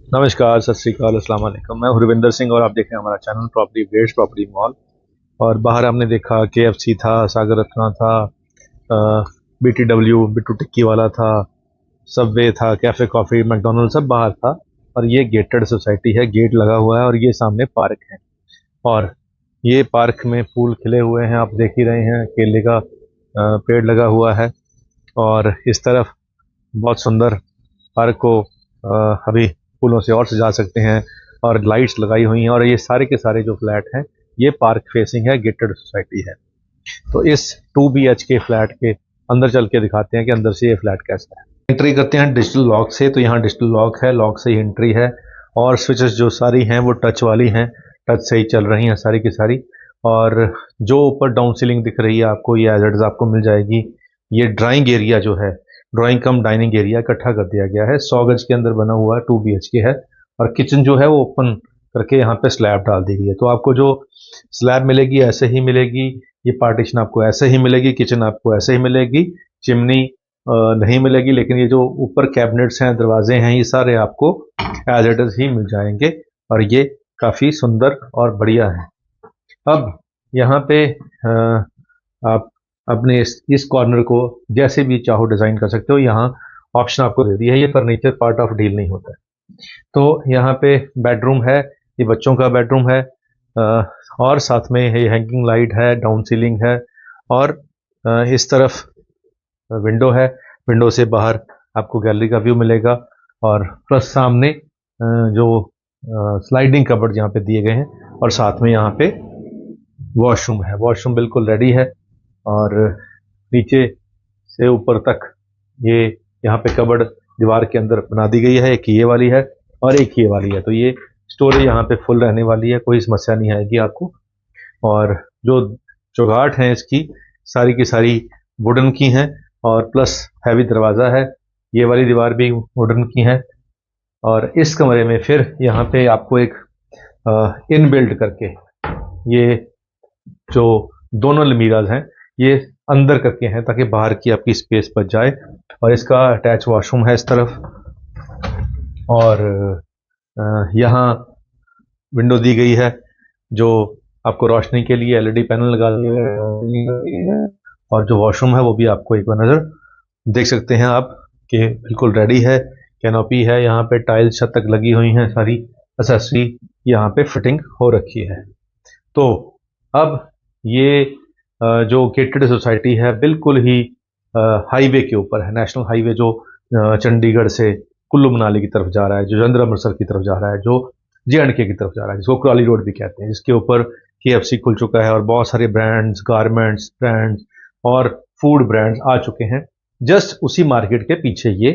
नमस्कार, सत श्रीकाल, अस्सलाम वालेकुम। मैं हुरविंदर सिंह और आप देख रहे हैं हमारा channel property updates property mall. और बाहर हमने देखा केएफसी था, सागर रत्ना था, बीटीडब्ल्यू बिट्टू टिक्की वाला था, सबवे था, कैफ़े कॉफ़ी, मैकडॉनल्ड सब बाहर था। और ये गेटेड सोसाइटी है, गेट लगा हुआ है और ये सामने पार्क है। और ये पार्क में फूल खिले हुए हैं, आप देख ही रहे हैं। केले का पेड़ लगा हुआ है और इस तरफ बहुत सुंदर पार्क को अभी फूलों से और सजा सकते हैं। और लाइट्स लगाई हुई हैं और ये सारे के सारे जो फ्लैट हैं ये पार्क फेसिंग है, गेटेड सोसाइटी है। तो इस 2 BH के फ्लैट के अंदर चल के दिखाते हैं कि अंदर से ये फ्लैट कैसा है। एंट्री करते हैं डिजिटल लॉक से, तो यहाँ डिजिटल लॉक है, लॉक से ही एंट्री है। और स्विचेस जो सारी हैं वो टच वाली हैं, टच से ही चल रही हैं सारी की सारी। और जो ऊपर डाउन सीलिंग दिख रही है आपको, ये एज आपको मिल जाएगी। ये ड्राइंग एरिया जो है, ड्राइंग कम डाइनिंग एरिया इकट्ठा कर दिया गया है। 100 गज के अंदर बना हुआ है, 2 BH के है। और किचन जो है वो ओपन करके यहाँ पे स्लैब डाल दी गई है, तो आपको जो स्लैब मिलेगी ऐसे ही मिलेगी। ये पार्टीशन आपको ऐसे ही मिलेगी, किचन आपको ऐसे ही मिलेगी, चिमनी नहीं मिलेगी। लेकिन ये जो ऊपर कैबिनेट्स हैं, दरवाजे हैं, ये सारे आपको एज इट इज ही मिल जाएंगे। और ये काफ़ी सुंदर और बढ़िया है। अब यहाँ पे आप अपने इस कॉर्नर को जैसे भी चाहो डिज़ाइन कर सकते हो। यहाँ ऑप्शन आपको दे दिया है, ये फर्नीचर पार्ट ऑफ डील नहीं होता है। तो यहाँ पे बेडरूम है, ये बच्चों का बेडरूम है। और साथ में ये हैंगिंग लाइट है, डाउन सीलिंग है। और इस तरफ विंडो है, विंडो से बाहर आपको गैलरी का व्यू मिलेगा। और प्लस सामने जो स्लाइडिंग कबर्ड यहाँ पे दिए गए हैं। और साथ में यहाँ पे वॉशरूम है, वॉशरूम बिल्कुल रेडी है। और नीचे से ऊपर तक ये यहाँ पे कबर्ड दीवार के अंदर बना दी गई है। एक ये वाली है और एक ये वाली है, तो ये स्टोरेज यहाँ पे फुल रहने वाली है, कोई समस्या नहीं आएगी आपको। और जो चौगाट हैं इसकी सारी की सारी वुडन की हैं। और प्लस हैवी दरवाज़ा है, ये वाली दीवार भी वुडन की है। और इस कमरे में फिर यहाँ पे आपको एक इन बिल्ड करके ये जो दोनों अलमीराज हैं ये अंदर करके हैं, ताकि बाहर की आपकी स्पेस बच जाए। और इसका अटैच वॉशरूम है इस तरफ। और यहाँ विंडो दी गई है जो आपको रोशनी के लिए एलईडी पैनल लगा दिए हैं। और जो वॉशरूम है वो भी आपको एक बार नज़र देख सकते हैं आप कि बिल्कुल रेडी है। कैनोपी है, यहाँ पे टाइल्स छत तक लगी हुई हैं, सारी एसेसरी यहाँ पे फिटिंग हो रखी है। तो अब ये जो गेटेड सोसाइटी है बिल्कुल ही हाईवे के ऊपर है, नेशनल हाईवे जो चंडीगढ़ से कुल्लू मनाली की तरफ जा रहा है, जो जलंधर अमृतसर की तरफ जा रहा है, जो जे&के की तरफ जा रहा है, जिसको कुराली रोड भी कहते हैं, जिसके ऊपर केएफसी खुल चुका है और बहुत सारे ब्रांड्स, गारमेंट्स ब्रांड्स और फूड ब्रांड्स आ चुके हैं। जस्ट उसी मार्केट के पीछे ये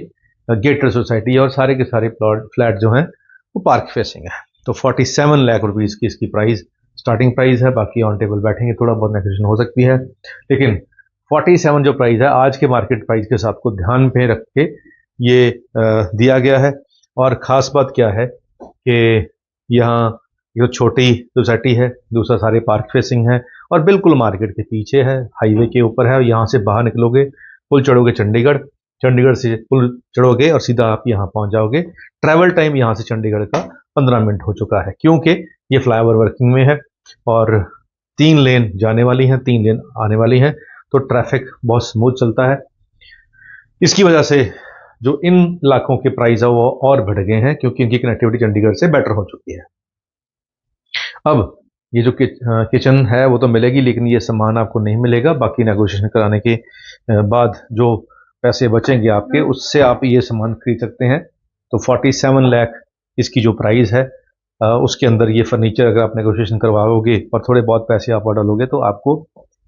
गेटेड सोसाइटी है और सारे के सारे प्लॉट फ्लैट जो हैं वो पार्क फेसिंग है। तो 47 लाख रुपीज़ की इसकी प्राइस स्टार्टिंग प्राइस है। बाकी ऑन टेबल बैठेंगे थोड़ा बहुत नेगोशिएशन हो सकती है, लेकिन 47 जो प्राइस है आज के मार्केट प्राइस के हिसाब को ध्यान पे रख के ये दिया गया है। और ख़ास बात क्या है कि यहाँ जो छोटी सोसाइटी है, दूसरा सारे पार्क फेसिंग है और बिल्कुल मार्केट के पीछे है, हाईवे के ऊपर है। यहाँ से बाहर निकलोगे, पुल चढ़ोगे चंडीगढ़, चंडीगढ़ से पुल चढ़ोगे और सीधा आप यहाँ पहुँच जाओगे। ट्रैवल टाइम यहाँ से चंडीगढ़ का 15 मिनट हो चुका है, क्योंकि ये फ्लाईओवर वर्किंग में है और 3 लेन जाने वाली हैं, 3 लेन आने वाली हैं। तो ट्रैफिक बहुत स्मूथ चलता है। इसकी वजह से जो इन इलाकों के प्राइस है वो और बढ़ गए हैं, क्योंकि इनकी कनेक्टिविटी चंडीगढ़ से बेटर हो चुकी है। अब ये जो किचन है वो तो मिलेगी, लेकिन ये सामान आपको नहीं मिलेगा। बाकी नेगोशिएशन कराने के बाद जो पैसे बचेंगे आपके, उससे आप ये सामान खरीद सकते हैं। तो 47 लाख इसकी जो प्राइस है, उसके अंदर ये फर्नीचर अगर आप नेगोशिएशन करवाओगे और थोड़े बहुत पैसे आप और डालोगे तो आपको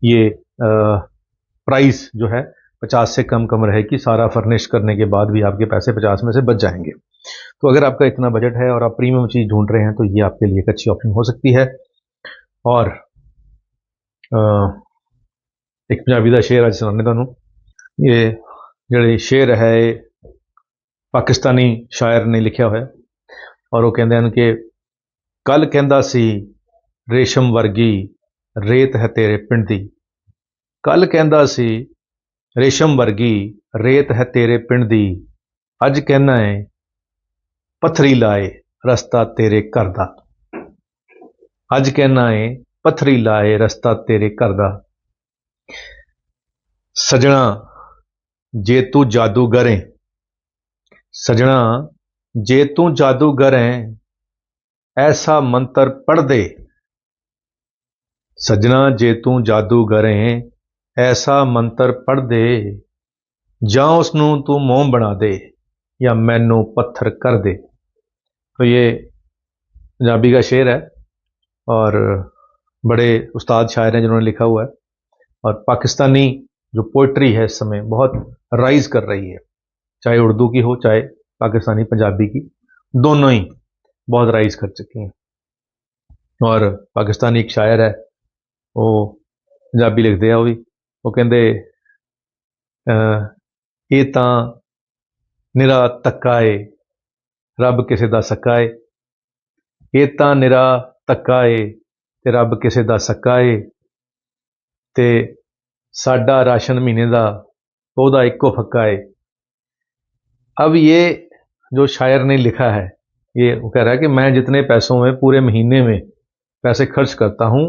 ये प्राइस जो है 50 से कम कम रहेगी। सारा फर्निश करने के बाद भी आपके पैसे 50 में से बच जाएंगे। तो अगर आपका इतना बजट है और आप प्रीमियम चीज़ ढूंढ रहे हैं तो ये आपके लिए एक अच्छी ऑप्शन हो सकती है। और एक पंजाबी का शेर अज सुनाने तुहानू। ये ਜਿਹੜੇ शेर है पाकिस्तानी शायर ने लिखा हुआ है और वो कहते हैं कि कल कहंदा सी रेशम वर्गी रेत है तेरे पिंड दी। कल कहंदा सी रेशम वर्गी रेत है तेरे पिंड दी। अज कहना है पथरीला है रस्ता तेरे घर दा। अज कहना है पथरीला है रस्ता तेरे घर दा। सजना जे तू जादूगर है, सजना जे तू जादूगर है, ऐसा मंत्र पढ़ दे। सजना जे तू जादूगर है, ऐसा मंत्र पढ़ दे, ਜਾਂ उसनू तू मोम बना दे या मैनू पत्थर कर दे। तो ये पंजाबी का शेर है और बड़े उस्ताद शायर हैं जिन्होंने लिखा हुआ है। और पाकिस्तानी जो पोइट्री है इस समय बहुत राइज कर रही है, चाहे उर्दू की हो चाहे पाकिस्तानी पंजाबी की, दोनों ही बहुत राइज कर चुकी हैं। और पाकिस्तानी एक शायर है, वो पंजाबी लिखते हैं, वो कहते ये तां निरा धक्का है रब किसे दा सक्का है। ये तां निरा धक्का है ते रब किसे दा सक्का है, ते साडा राशन महीने दा ओहदा इक्को फक्का है। अब ये जो शायर ने लिखा है, ये वो कह रहा है कि मैं जितने पैसों में पूरे महीने में पैसे खर्च करता हूँ,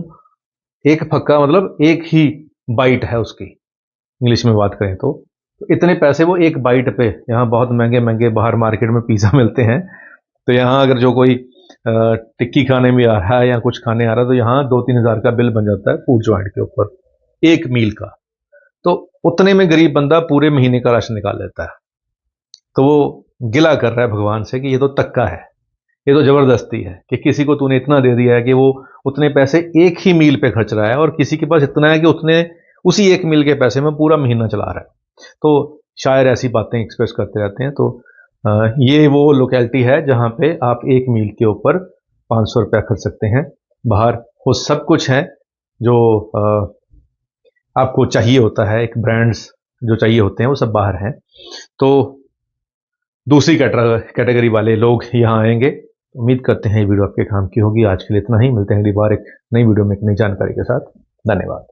एक फक्का मतलब एक ही बाइट है उसकी, इंग्लिश में बात करें तो इतने पैसे वो एक बाइट पे, यहाँ बहुत महंगे महंगे बाहर मार्केट में पिज़्ज़ा मिलते हैं, तो यहाँ अगर जो कोई टिक्की खाने में आ रहा है या कुछ खाने आ रहा है तो यहाँ 2-3 हज़ार का बिल बन जाता है फूड जॉइंट के ऊपर एक मील का। तो उतने में गरीब बंदा पूरे महीने का राशन निकाल लेता है। तो वो गिला कर रहा है भगवान से कि ये तो तक्का है, ये तो ज़बरदस्ती है कि किसी को तूने इतना दे दिया है कि वो उतने पैसे एक ही मील पे खर्च रहा है, और किसी के पास इतना है कि उसने उसी एक मील के पैसे में पूरा महीना चला रहा है। तो शायर ऐसी बातें एक्सप्रेस करते रहते हैं। तो ये वो लोकेलिटी है जहाँ पे आप एक मील के ऊपर 500 रुपया खर्च सकते हैं। बाहर वो सब कुछ है जो आपको चाहिए होता है, एक ब्रांड्स जो चाहिए होते हैं वो सब बाहर हैं। तो दूसरी कैटेगरी वाले लोग यहाँ आएंगे। उम्मीद करते हैं ये वीडियो आपके काम की होगी। आज के लिए इतना ही, मिलते हैं अगली बार एक नई वीडियो में एक नई जानकारी के साथ। धन्यवाद।